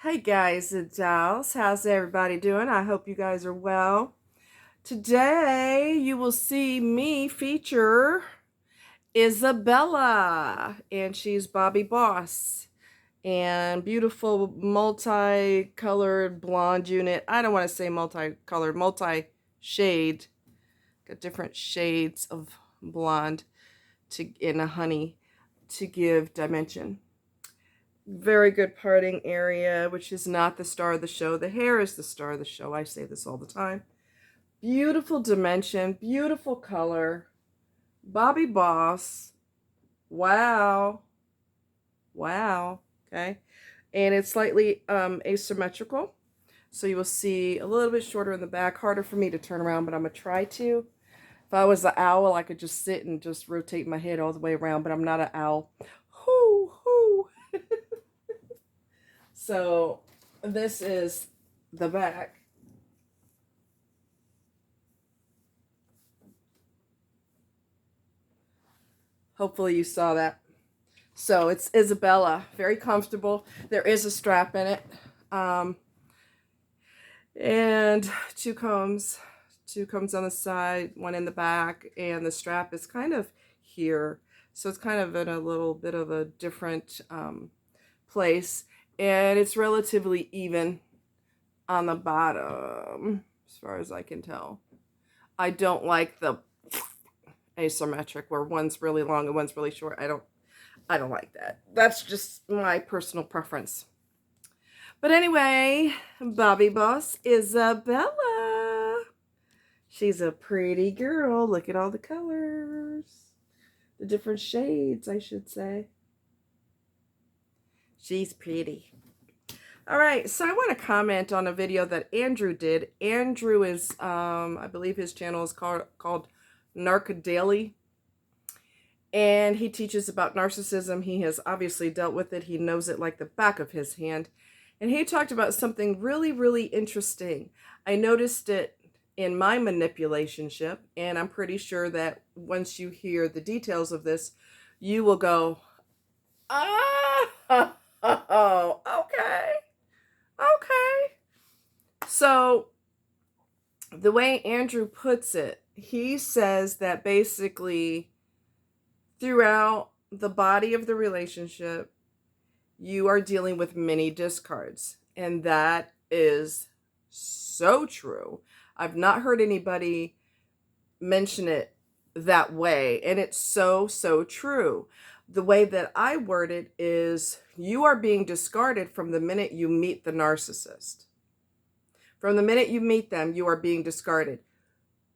Hey guys and dolls, how's everybody doing? I hope you guys are well. Today you will see me feature Isabella, and she's Bobby Boss, and beautiful multicolored blonde unit. I don't want to say multicolored, multi-shade, got different shades of blonde in a honey to give dimension. Very good parting area, which is not the star of the show. The hair is the star of the show. I say this all the time. Beautiful dimension, beautiful color. Bobby Boss. Wow. Wow. Okay. And it's slightly asymmetrical. So you will see a little bit shorter in the back. Harder for me to turn around, but I'm going to try to. If I was an owl, I could just sit and just rotate my head all the way around, but I'm not an owl. Hoo, hoo. So this is the back. Hopefully you saw that. So it's Isabella, very comfortable. There is a strap in it. And two combs on the side, one in the back, and the strap is kind of here. So it's kind of in a little bit of a different place. And it's relatively even on the bottom, as far as I can tell. I don't like the asymmetric where one's really long and one's really short. I don't like that. That's just my personal preference. But anyway, Bobby Boss Isabella. She's a pretty girl. Look at all the colors. The different shades, I should say. She's pretty. All right, so I want to comment on a video that Andrew did. Andrew is, I believe his channel is called Narc Daily. And he teaches about narcissism. He has obviously dealt with it. He knows it like the back of his hand. And he talked about something really, really interesting. I noticed it in my manipulationship, and I'm pretty sure that once you hear the details of this, you will go, oh, okay. Okay. So the way Andrew puts it, he says that basically throughout the body of the relationship, you are dealing with many discards. And that is so true. I've not heard anybody mention it that way. And it's so, so true. The way that I word it is you are being discarded from the minute you meet the narcissist. From the minute you meet them, you are being discarded.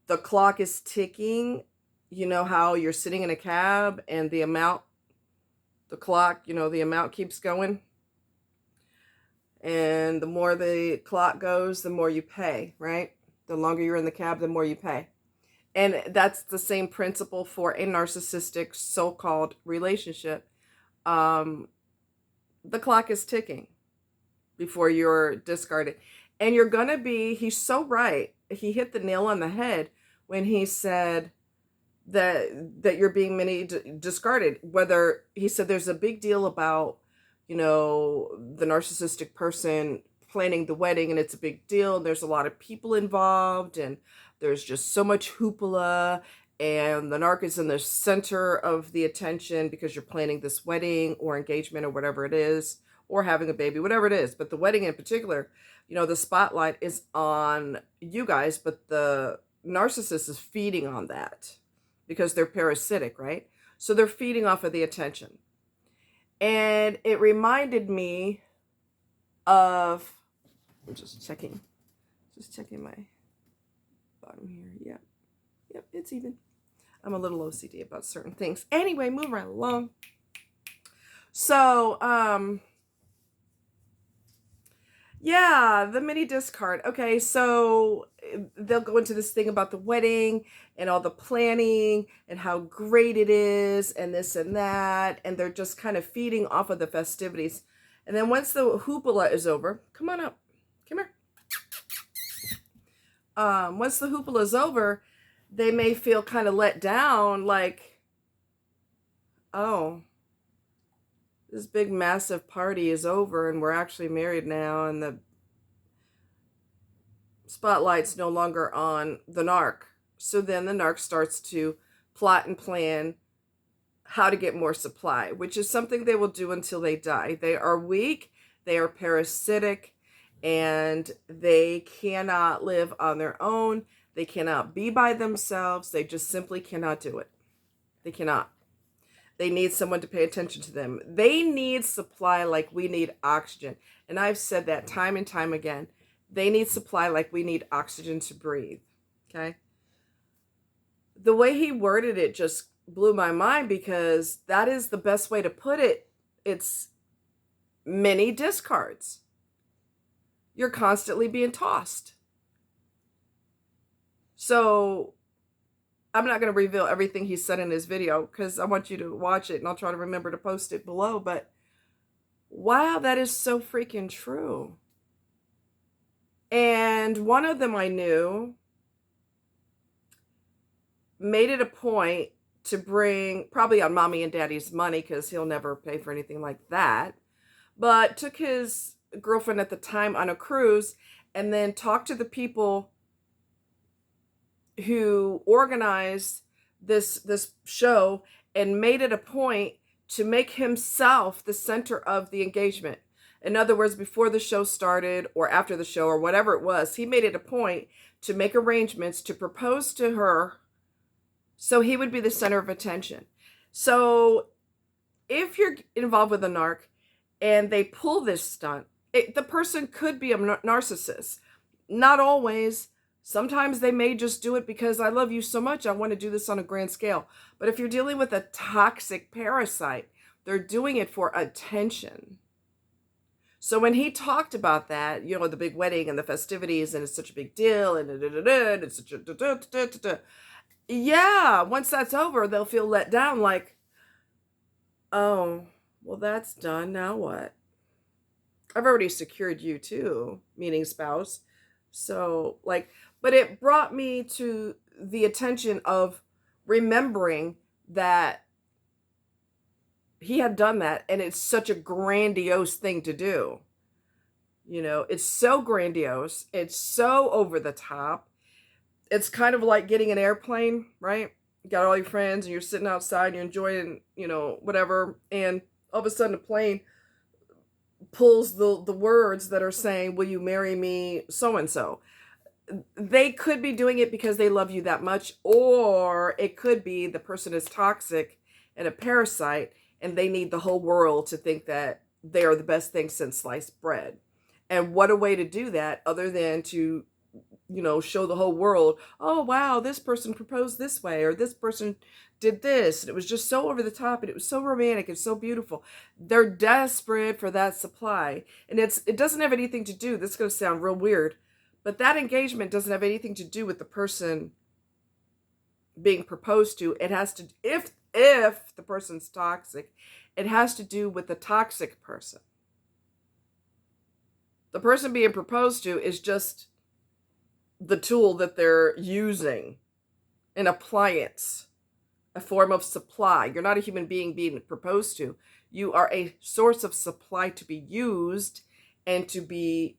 The clock is ticking. You know how you're sitting in a cab and the amount keeps going. And the more the clock goes, the more you pay, right? The longer you're in the cab, the more you pay. And that's the same principle for a narcissistic so-called relationship. The clock is ticking before you're discarded. And you're going to be, he's so right. He hit the nail on the head when he said that you're being discarded. Whether he said there's a big deal about, the narcissistic person planning the wedding, and it's a big deal. And there's a lot of people involved, and there's just so much hoopla, and the narc is in the center of the attention because you're planning this wedding or engagement or whatever it is, or having a baby, whatever it is. But the wedding in particular, the spotlight is on you guys, but the narcissist is feeding on that because they're parasitic, right? So they're feeding off of the attention. And it reminded me of, I'm just checking my bottom here. Yep, it's even. I'm a little OCD about certain things. Anyway, move right along. So, yeah, the mini discard. Okay, so they'll go into this thing about the wedding and all the planning and how great it is and this and that. And they're just kind of feeding off of the festivities. And then once the hoopla is over, come on up. Come here. Once the hoopla is over, they may feel kind of let down, like, oh, this big massive party is over and we're actually married now, and the spotlight's no longer on the narc. So then the narc starts to plot and plan how to get more supply, which is something they will do until they die. They are weak, they are parasitic, and they cannot live on their own. They cannot be by themselves. They just simply cannot do it. They cannot. They need someone to pay attention to them. They need supply like we need oxygen. And I've said that time and time again. They need supply like we need oxygen to breathe. Okay? The way he worded it just blew my mind, because that is the best way to put it. It's many discards. You're constantly being tossed. So I'm not going to reveal everything he said in his video because I want you to watch it, and I'll try to remember to post it below. But wow, that is so freaking true. And one of them I knew made it a point to bring, probably on mommy and daddy's money because he'll never pay for anything like that, but took his girlfriend at the time on a cruise and then talked to the people who organized this show and made it a point to make himself the center of the engagement. In other words, before the show started or after the show or whatever it was, he made it a point to make arrangements to propose to her so he would be the center of attention. So if you're involved with a narc and they pull this stunt, the person could be a narcissist. Not always. Sometimes they may just do it because I love you so much, I want to do this on a grand scale. But if you're dealing with a toxic parasite, they're doing it for attention. So when he talked about that, you know, the big wedding and the festivities, and it's such a big deal, and it's such a yeah, once that's over, they'll feel let down, like, oh, well, that's done. Now what? I've already secured you too, meaning spouse. So, like, but it brought me to the attention of remembering that he had done that, and it's such a grandiose thing to do. You know, it's so grandiose. It's so over the top. It's kind of like getting an airplane, right? You got all your friends and you're sitting outside, you're enjoying, you know, whatever. And all of a sudden a plane pulls the words that are saying, will you marry me, so-and-so. They could be doing it because they love you that much, or it could be the person is toxic and a parasite, and they need the whole world to think that they are the best thing since sliced bread. And what a way to do that other than to, you know, show the whole world, oh, wow, this person proposed this way, or this person did this. And it was just so over the top, and it was so romantic and so beautiful. They're desperate for that supply. And it doesn't have anything to do, this is going to sound real weird, but that engagement doesn't have anything to do with the person being proposed to. It has to, if the person's toxic, it has to do with the toxic person. The person being proposed to is just the tool that they're using, an appliance, a form of supply. You're not a human being being proposed to. You are a source of supply to be used and to be,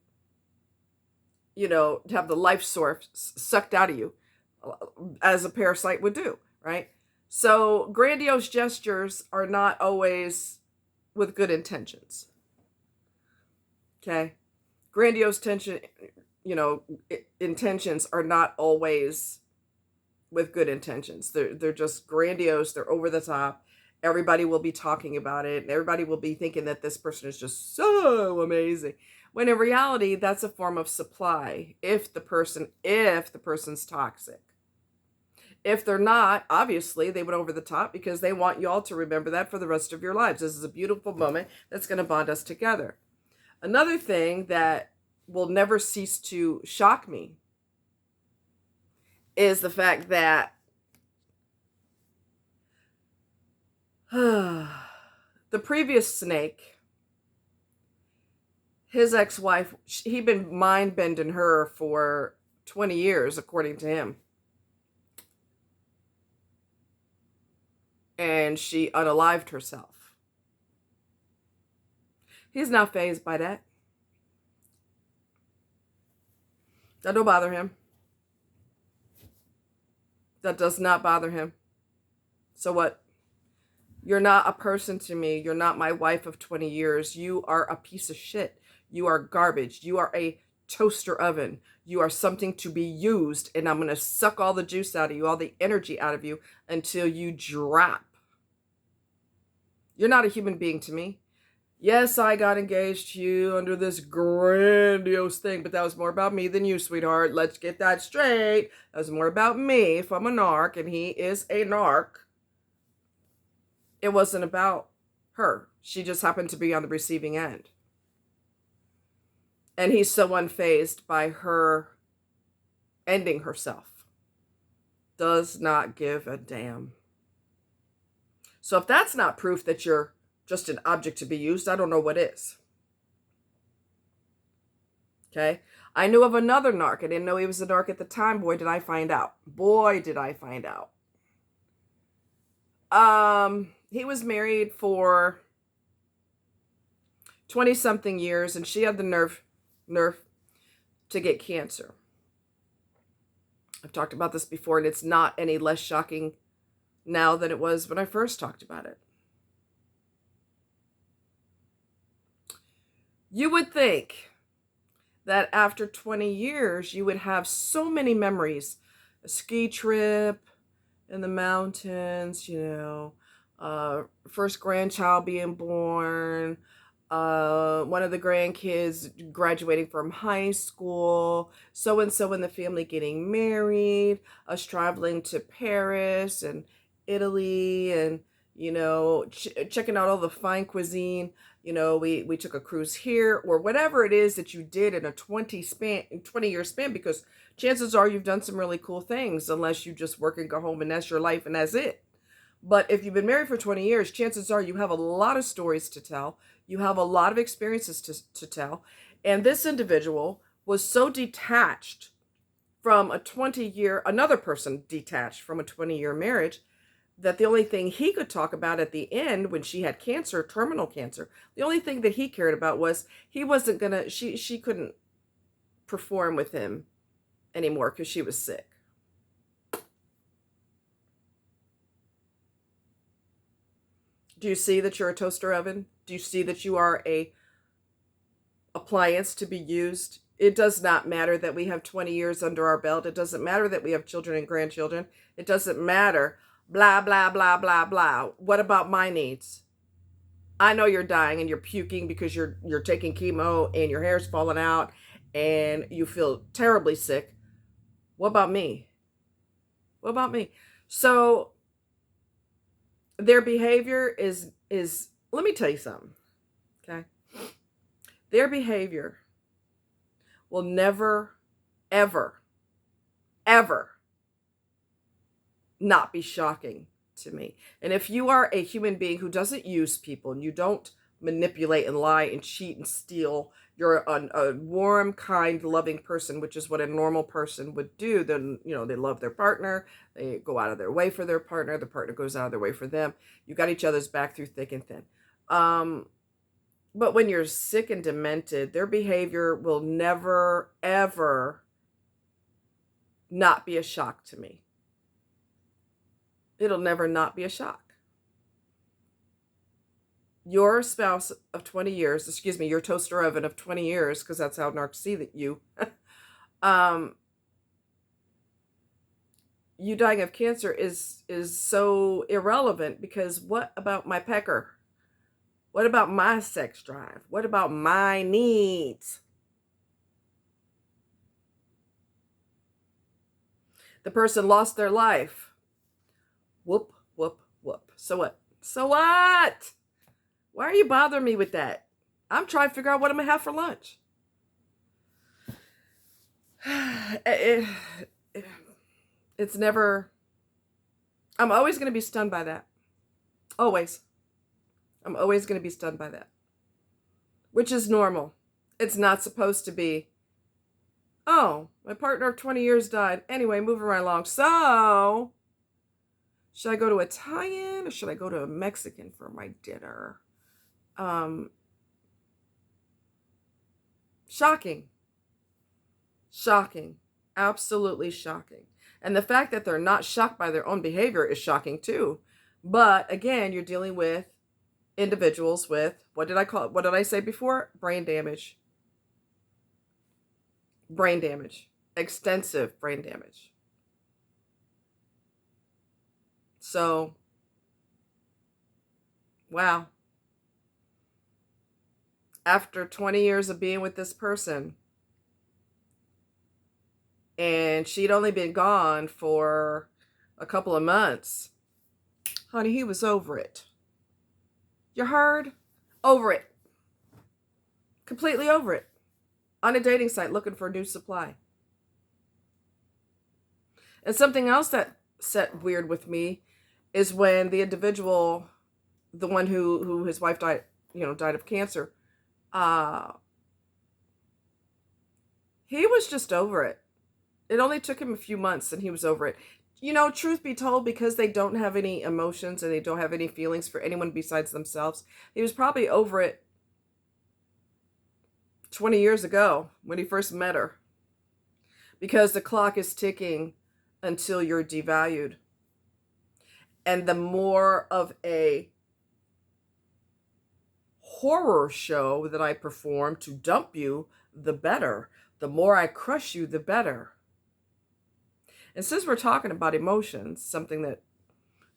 you know, to have the life source sucked out of you, as a parasite would do, right? So grandiose gestures are not always with good intentions. Okay? Grandiose intentions are not always with good intentions. They're just grandiose. They're over the top. Everybody will be talking about it, and everybody will be thinking that this person is just so amazing. When in reality, that's a form of supply. If the person's toxic. If they're not, obviously they went over the top because they want you all to remember that for the rest of your lives. This is a beautiful moment that's going to bond us together. Another thing that will never cease to shock me is the fact that the previous snake, his ex-wife, he'd been mind-bending her for 20 years, according to him. And she unalived herself. He's not fazed by that. That don't bother him. That does not bother him. So what? You're not a person to me. You're not my wife of 20 years. You are a piece of shit. You are garbage. You are a toaster oven. You are something to be used, and I'm going to suck all the juice out of you, all the energy out of you until you drop. You're not a human being to me. Yes, I got engaged to you under this grandiose thing, but that was more about me than you, sweetheart. Let's get that straight. That was more about me if I'm a narc, and he is a narc. It wasn't about her. She just happened to be on the receiving end. And he's so unfazed by her ending herself. Does not give a damn. So if that's not proof that you're just an object to be used, I don't know what is. Okay? I knew of another narc. I didn't know he was a narc at the time. Boy, did I find out. Boy, did I find out. He was married for 20-something years, and she had the nerve to get cancer. I've talked about this before, and it's not any less shocking now than it was when I first talked about it. You would think that after 20 years, you would have so many memories. A ski trip in the mountains, first grandchild being born, one of the grandkids graduating from high school, so-and-so in the family getting married, us traveling to Paris and Italy and, checking out all the fine cuisine. We took a cruise here, or whatever it is that you did in a 20-year span, because chances are you've done some really cool things, unless you just work and go home and that's your life and that's it. But if you've been married for 20 years, chances are you have a lot of stories to tell. You have a lot of experiences to tell. And this individual was so detached from another person detached from a 20-year marriage, that the only thing he could talk about at the end, when she had cancer, terminal cancer, the only thing that he cared about was she couldn't perform with him anymore because she was sick. Do you see that you're a toaster oven? Do you see that you are a appliance to be used? It does not matter that we have 20 years under our belt. It doesn't matter that we have children and grandchildren. It doesn't matter. Blah, blah, blah, blah, blah. What about my needs? I know you're dying and you're puking because you're taking chemo and your hair's falling out and you feel terribly sick. What about me? What about me? So their behavior is let me tell you something. Okay? Their behavior will never, ever, ever not be shocking to me. And if you are a human being who doesn't use people and you don't manipulate and lie and cheat and steal, you're a warm, kind, loving person, which is what a normal person would do, then, they love their partner, they go out of their way for their partner, the partner goes out of their way for them. You got each other's back through thick and thin. But when you're sick and demented, their behavior will never, ever not be a shock to me. It'll never not be a shock. Your spouse of 20 years, your toaster oven of 20 years, because that's how narcs see that you, you dying of cancer is so irrelevant, because what about my pecker? What about my sex drive? What about my needs? The person lost their life. Whoop, whoop, whoop. So what? So what? Why are you bothering me with that? I'm trying to figure out what I'm going to have for lunch. It's never... I'm always going to be stunned by that. Always. I'm always going to be stunned by that. Which is normal. It's not supposed to be, oh, my partner of 20 years died. Anyway, moving right along. So... should I go to Italian or should I go to a Mexican for my dinner? Shocking. Shocking. Absolutely shocking. And the fact that they're not shocked by their own behavior is shocking too. But again, you're dealing with individuals with, what did I call it? What did I say before? Brain damage. Brain damage. Extensive brain damage. So, wow. After 20 years of being with this person, and she'd only been gone for a couple of months, honey, he was over it. You heard? Over it. Completely over it. On a dating site looking for a new supply. And something else that set weird with me is when the individual, the one who his wife died, died of cancer, he was just over it. It only took him a few months and he was over it. Truth be told, because they don't have any emotions and they don't have any feelings for anyone besides themselves, he was probably over it 20 years ago when he first met her. Because the clock is ticking until you're devalued. And the more of a horror show that I perform to dump you, the better. The more I crush you, the better. And since we're talking about emotions, something that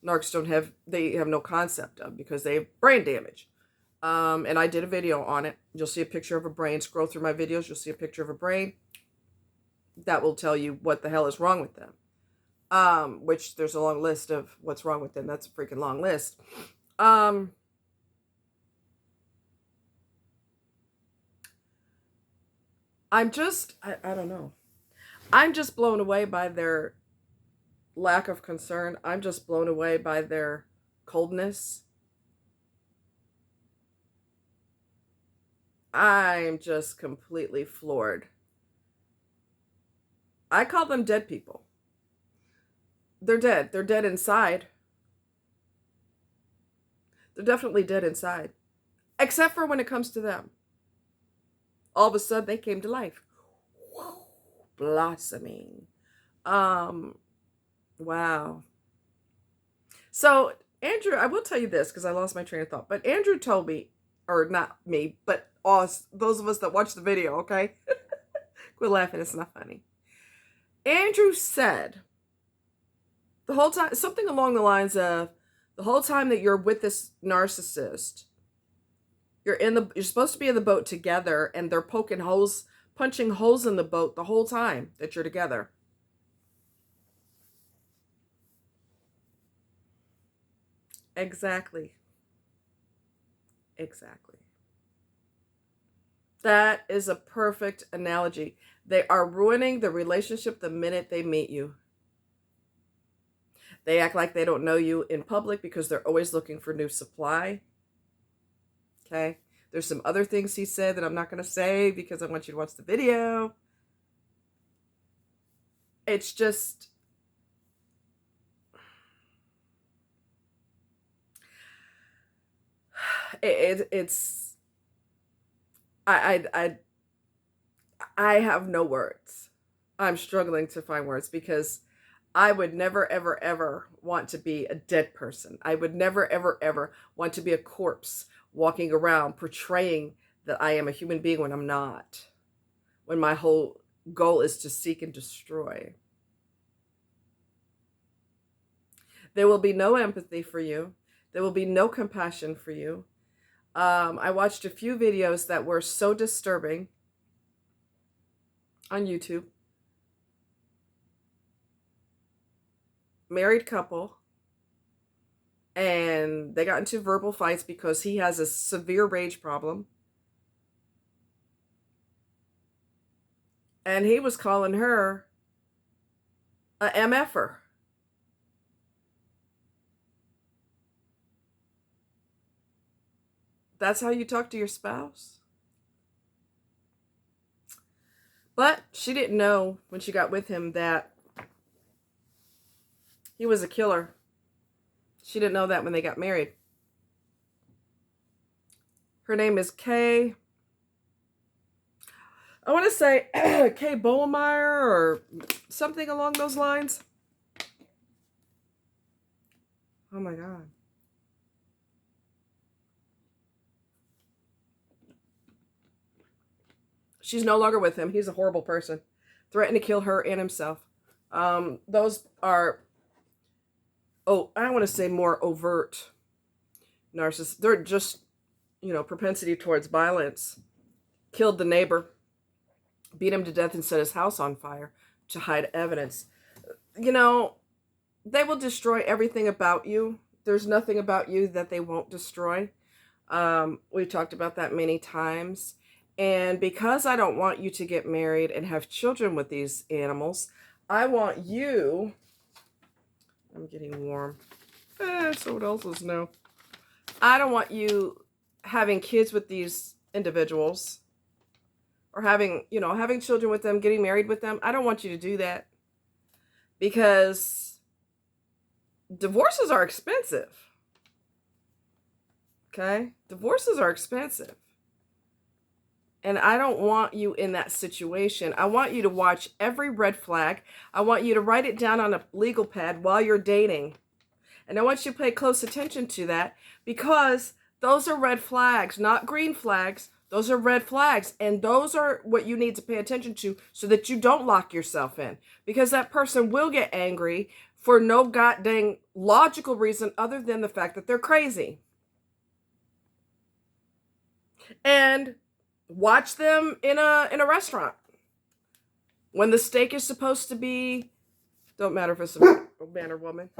narcs they have no concept of because they have brain damage. And I did a video on it. You'll see a picture of a brain. Scroll through my videos, you'll see a picture of a brain. That will tell you what the hell is wrong with them. Which there's a long list of what's wrong with them. That's a freaking long list. I don't know. I'm just blown away by their lack of concern. I'm just blown away by their coldness. I'm just completely floored. I call them dead people. They're dead. They're dead inside. They're definitely dead inside. Except for when it comes to them. All of a sudden, they came to life. Whoa, blossoming. Wow. So, Andrew, I will tell you this because I lost my train of thought. But Andrew told me, or not me, but us, those of us that watch the video, okay? Quit laughing. It's not funny. Andrew said the whole time, something along the lines of, the whole time that you're with this narcissist, you're supposed to be in the boat together, and they're punching holes in the boat the whole time that you're together. Exactly. That is a perfect analogy. They are ruining the relationship the minute they meet you. They act like they don't know you in public because they're always looking for new supply. Okay? There's some other things he said that I'm not going to say because I want you to watch the video. It's just... It's... I have no words. I'm struggling to find words because I would never, ever, ever want to be a dead person. I would never, ever, ever want to be a corpse walking around portraying that I am a human being when I'm not. When my whole goal is to seek and destroy. There will be no empathy for you. There will be no compassion for you. I watched a few videos that were so disturbing on YouTube. Married couple, and they got into verbal fights because he has a severe rage problem, and he was calling her a MFer. That's how you talk to your spouse? But she didn't know when she got with him that he was a killer. She didn't know that when they got married. Her name is Kay. I want to say Kay Bollmeyer or something along those lines. Oh my God. She's no longer with him. He's a horrible person. Threatened to kill her and himself. Those are, I want to say more overt narcissists. They're just, propensity towards violence. Killed the neighbor. Beat him to death and set his house on fire to hide evidence. They will destroy everything about you. There's nothing about you that they won't destroy. We've talked about that many times. And because I don't want you to get married and have children with these animals, I want you... I'm getting warm. So what else is new? I don't want you having kids with these individuals or having children with them, getting married with them. I don't want you to do that because divorces are expensive. Okay? Divorces are expensive. And I don't want you in that situation. I want you to watch every red flag. I want you to write it down on a legal pad while you're dating. And I want you to pay close attention to that because those are red flags, not green flags. Those are red flags. And those are what you need to pay attention to so that you don't lock yourself in. Because that person will get angry for no goddamn logical reason other than the fact that they're crazy. And watch them in a restaurant when the steak is supposed to be, don't matter if it's a man or woman.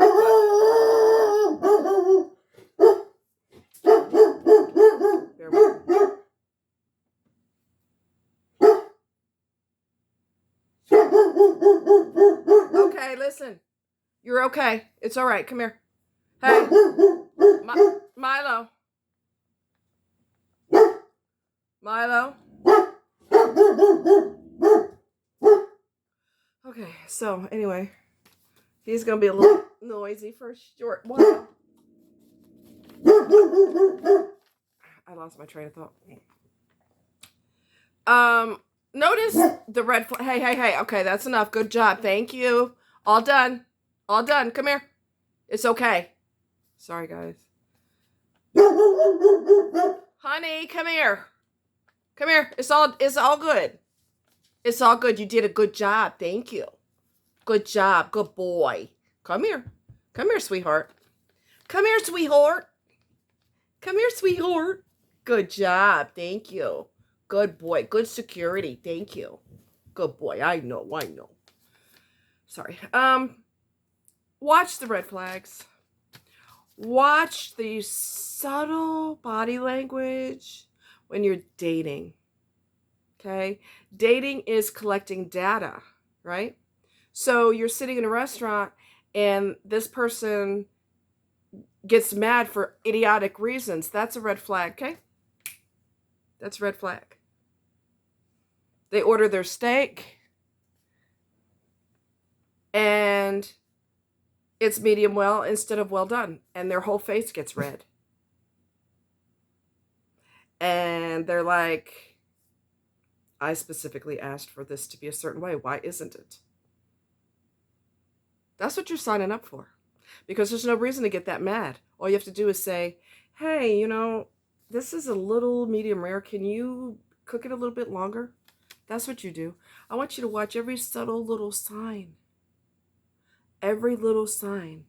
Okay, listen. You're okay. It's all right. Come here. Hey, Milo. Milo. Okay, so anyway, he's going to be a little noisy for a short while. I lost my train of thought. Notice the red flag. Hey. Okay, that's enough. Good job. Thank you. All done. Come here. It's okay. Sorry, guys. Honey, come here. Come here. It's all good. It's all good. You did a good job. Thank you. Good job. Good boy. Come here. Come here, sweetheart. Come here, sweetheart. Come here, sweetheart. Good job. Thank you. Good boy. Good security. Thank you. Good boy. I know. Sorry. Watch the red flags. Watch the subtle body language when you're dating. Okay? Dating is collecting data, right? So you're sitting in a restaurant and this person gets mad for idiotic reasons. That's a red flag, okay? That's a red flag. They order their steak and it's medium well instead of well done, and their whole face gets red. And they're like, I specifically asked for this to be a certain way. Why isn't it? That's what you're signing up for. Because there's no reason to get that mad. All you have to do is say, hey, this is a little medium rare. Can you cook it a little bit longer? That's what you do. I want you to watch every subtle little sign. Every little sign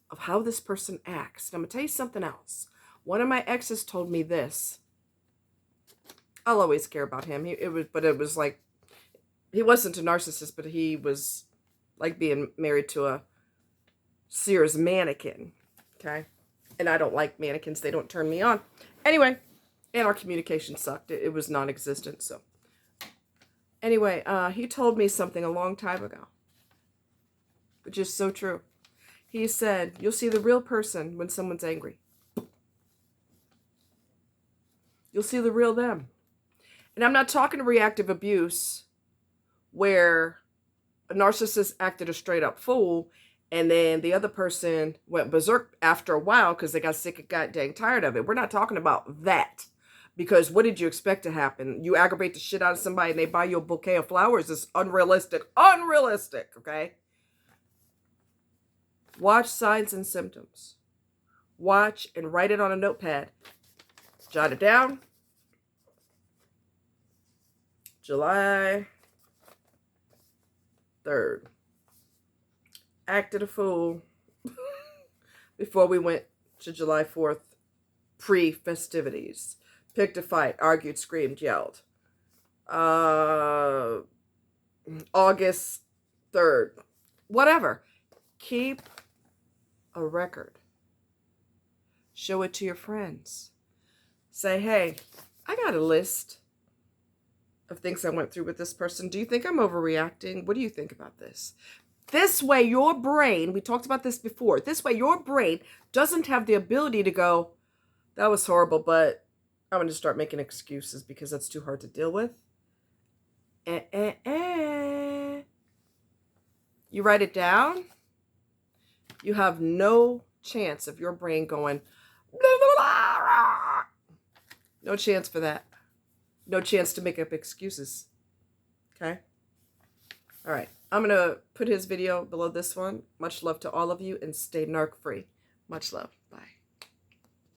of how this person acts. And I'm going to tell you something else. One of my exes told me this. I'll always care about him. It was like, he wasn't a narcissist, but he was like being married to a Sears mannequin. Okay? And I don't like mannequins. They don't turn me on. Anyway, and our communication sucked. It was non-existent. So anyway, he told me something a long time ago, which is so true. He said, you'll see the real person when someone's angry. You'll see the real them. And I'm not talking reactive abuse where a narcissist acted a straight up fool and then the other person went berserk after a while because they got sick and got dang tired of it. We're not talking about that, Because what did you expect to happen? You aggravate the shit out of somebody and they buy you a bouquet of flowers. It's unrealistic. Unrealistic, okay? Watch signs and symptoms. Watch and write it on a notepad. Jot it down. July 3rd. Acted a fool before we went to July 4th pre-festivities. Picked a fight, argued, screamed, yelled. August 3rd. Whatever. Keep a record. Show it to your friends. Say, hey, I got a list of things I went through with this person. Do you think I'm overreacting? What do you think about this? This way your brain, we talked about this before, this way your brain doesn't have the ability to go, that was horrible, but I'm going to start making excuses because that's too hard to deal with. You write it down, you have no chance of your brain going, no chance for that. No chance to make up excuses. Okay? All right. I'm going to put his video below this one. Much love to all of you and stay narc free. Much love.